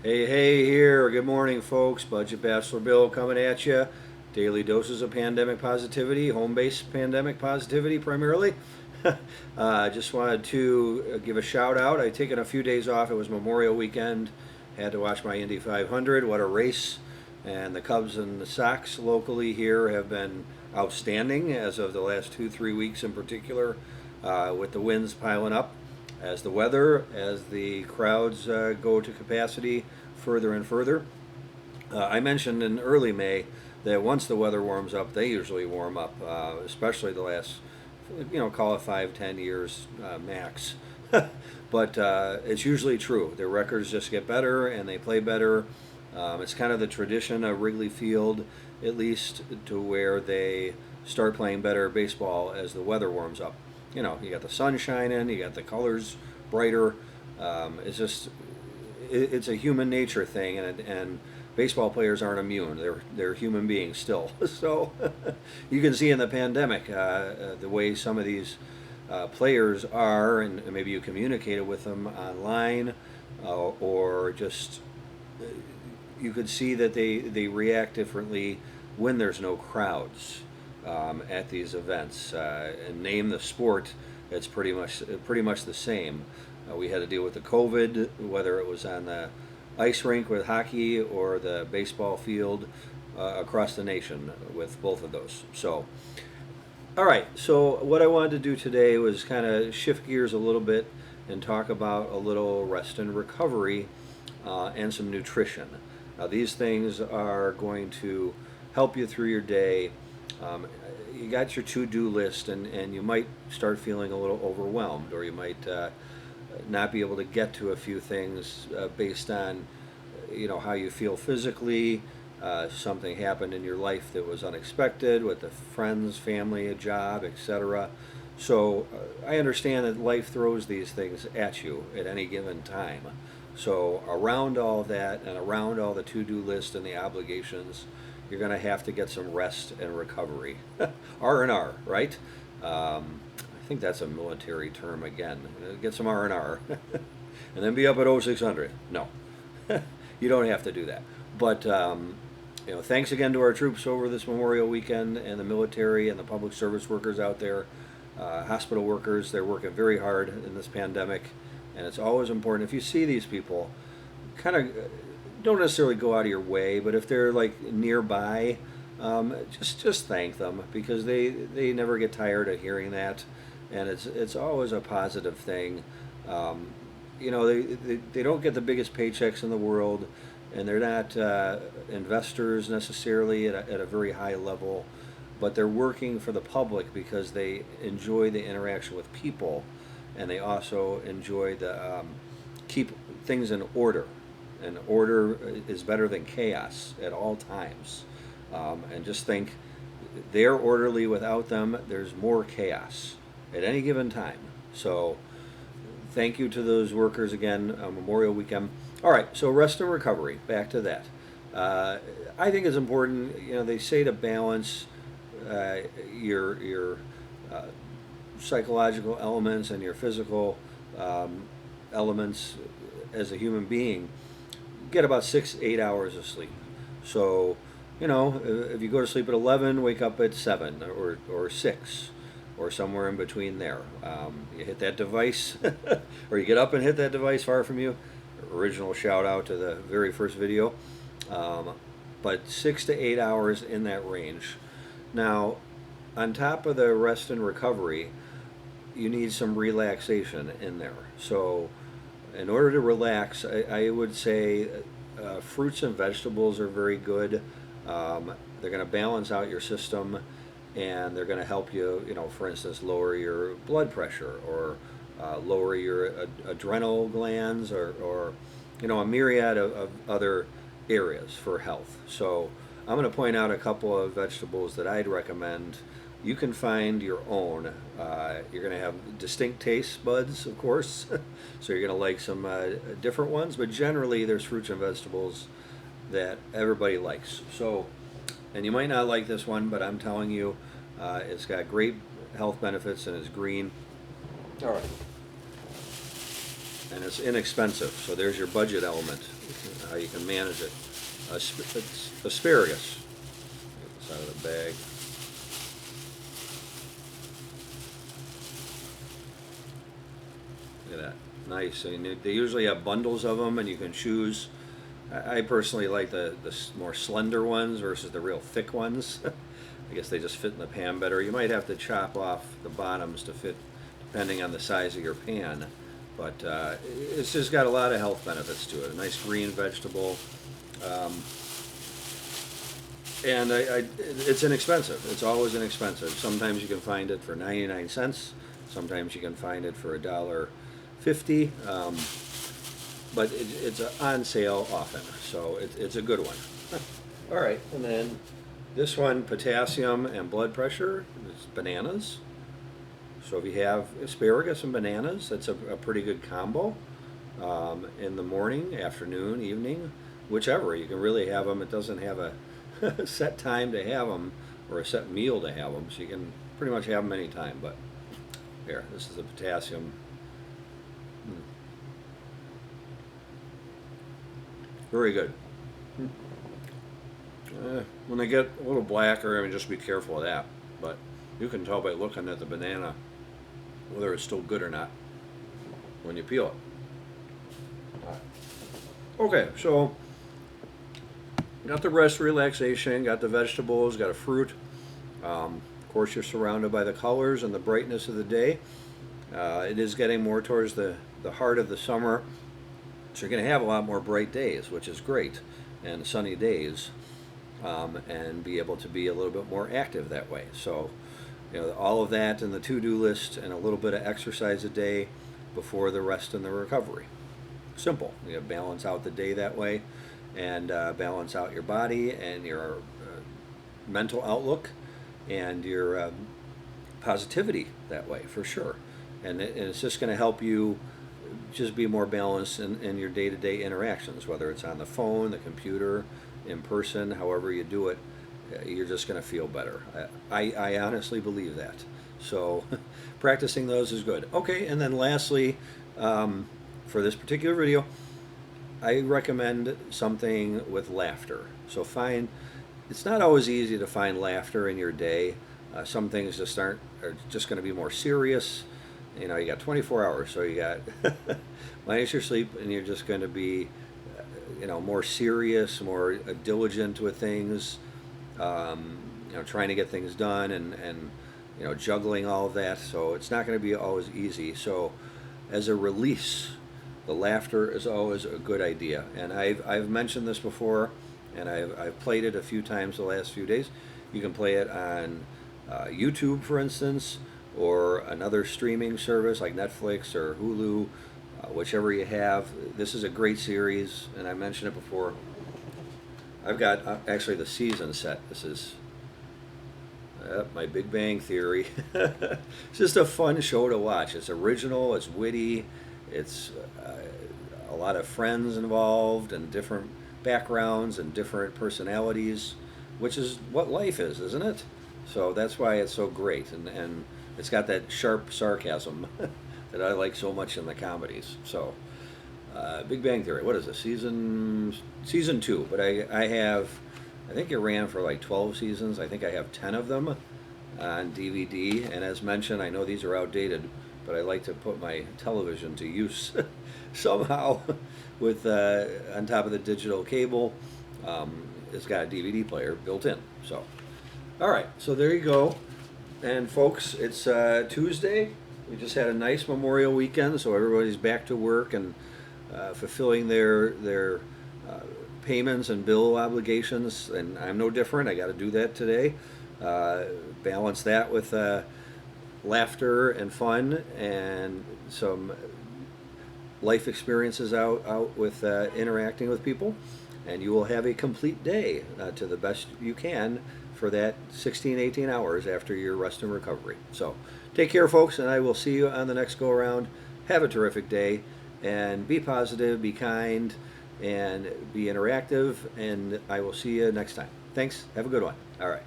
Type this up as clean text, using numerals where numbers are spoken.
Hey, hey, here. Good morning, folks. Budget Bachelor Bill coming at you. Daily doses of pandemic positivity, home based pandemic positivity primarily. Just wanted to give a shout out. I've taken a few days off. It was Memorial Weekend. Had to watch my Indy 500. What a race. And the Cubs and the Sox locally here have been outstanding as of the last 2, 3 weeks in particular, with the wins piling up as the crowds go to capacity further and further. I mentioned in early May that once the weather warms up, they usually warm up, especially the last, call it 5, 10 years max. But it's usually true. Their records just get better and they play better. It's kind of the tradition of Wrigley Field, at least, to where they start playing better baseball as the weather warms up. You got the sun shining, you got the colors brighter. It's a human nature thing, and baseball players aren't immune. They're human beings still. So you can see in the pandemic the way some of these players are, and maybe you communicated with them online, or just you could see that they react differently when there's no crowds at these events. And name the sport, it's pretty much the same. We had to deal with the COVID, whether it was on the ice rink with hockey or the baseball field across the nation with both of those. So, all right. So what I wanted to do today was kind of shift gears a little bit and talk about a little rest and recovery and some nutrition. Now, these things are going to help you through your day. You got your to-do list, and you might start feeling a little overwhelmed, or you might not be able to get to a few things based on how you feel physically. Something happened in your life that was unexpected with the friends, family, a job, etc. So I understand that life throws these things at you at any given time. So around all that and around all the to-do list and the obligations, you're going to have to get some rest and recovery. R&R, right? I think that's a military term again. Get some R&R. And then be up at 0600. No, you don't have to do that. But, thanks again to our troops over this Memorial Weekend, and the military and the public service workers out there, hospital workers. They're working very hard in this pandemic. And it's always important, if you see these people, kind of don't necessarily go out of your way, but if they're like nearby, just thank them, because they never get tired of hearing that, and it's always a positive thing. They don't get the biggest paychecks in the world, and they're not investors necessarily at a very high level, but they're working for the public because they enjoy the interaction with people, and they also enjoy the keep things in order. And order is better than chaos at all times. And just think, they're orderly. Without them, there's more chaos at any given time. So thank you to those workers again on Memorial Weekend. All right, so rest and recovery, back to that. I think it's important, they say to balance your psychological elements and your physical elements as a human being. Get about 6, 8 hours of sleep. So, if you go to sleep at 11, wake up at 7 or 6 or somewhere in between there. You hit that device, or you get up and hit that device far from you. Original shout out to the very first video. But 6 to 8 hours in that range. Now, on top of the rest and recovery, you need some relaxation in there. So in order to relax, I would say fruits and vegetables are very good. They're going to balance out your system, and they're going to help you, for instance, lower your blood pressure, or lower your adrenal glands, or a myriad of other areas for health. So I'm going to point out a couple of vegetables that I'd recommend. You can find your own. You're going to have distinct taste buds, of course, so you're going to like some different ones, but generally there's fruits and vegetables that everybody likes. So, and you might not like this one, but I'm telling you, it's got great health benefits and it's green. All right. and it's inexpensive. So there's your budget element, how you can manage it. It's asparagus. Get this out of the bag. Look at that. Nice. I mean, they usually have bundles of them, and you can choose. I personally like the more slender ones versus the real thick ones. I guess they just fit in the pan better. You might have to chop off the bottoms to fit, depending on the size of your pan. But it's just got a lot of health benefits to it. A nice green vegetable. And it's inexpensive. It's always inexpensive. Sometimes you can find it for 99 cents. Sometimes you can find it for $1.50. But it's on sale often, so it's a good one. All right, and then this one, potassium and blood pressure, is bananas. So if you have asparagus and bananas, that's a pretty good combo. In the morning, afternoon, evening, whichever. You can really have them. It doesn't have a set time to have them or a set meal to have them, so you can pretty much have them anytime. But here, this is the potassium. Very good. When they get a little blacker, I mean, just be careful of that. But you can tell by looking at the banana whether it's still good or not when you peel it. Okay, so got the rest relaxation, got the vegetables, got a fruit. Of course, you're surrounded by the colors and the brightness of the day. It is getting more towards the heart of the summer. So you're going to have a lot more bright days, which is great, and sunny days, and be able to be a little bit more active that way. So, all of that in the to-do list and a little bit of exercise a day before the rest and the recovery. Simple. You balance out the day that way, and balance out your body and your mental outlook and your positivity that way, for sure. And it's just going to help you just be more balanced in your day-to-day interactions, whether it's on the phone, the computer, in person, however you do it, you're just going to feel better. I honestly believe that. So practicing those is good. Okay, and then lastly, for this particular video, I recommend something with laughter. So it's not always easy to find laughter in your day. Some things just are just going to be more serious. You got 24 hours, so you got minus your sleep, and you're just going to be, more serious, more diligent with things, trying to get things done and juggling all of that. So it's not going to be always easy. So as a release, the laughter is always a good idea. And I've mentioned this before, and I've played it a few times the last few days. You can play it on YouTube, for instance, or another streaming service like Netflix or Hulu, whichever you have. This is a great series, and I mentioned it before. I've got actually the season set. This is my Big Bang Theory. It's just a fun show to watch. It's original, it's witty, it's a lot of friends involved and different backgrounds and different personalities, which is what life is, isn't it? So that's why it's so great, and it's got that sharp sarcasm that I like so much in the comedies. So, Big Bang Theory, what is it, season 2, but I think it ran for like 12 seasons. I think I have 10 of them on DVD, and as mentioned, I know these are outdated, but I like to put my television to use somehow with, on top of the digital cable, it's got a DVD player built in. So, all right, so there you go. And folks, it's Tuesday. We just had a nice Memorial weekend, so everybody's back to work and fulfilling their payments and bill obligations. And I'm no different. I got to do that today. Balance that with laughter and fun and some life experiences out with interacting with people. And you will have a complete day to the best you can for that 16, 18 hours after your rest and recovery. So take care, folks, and I will see you on the next go around. Have a terrific day, and be positive, be kind, and be interactive, and I will see you next time. Thanks. Have a good one. All right.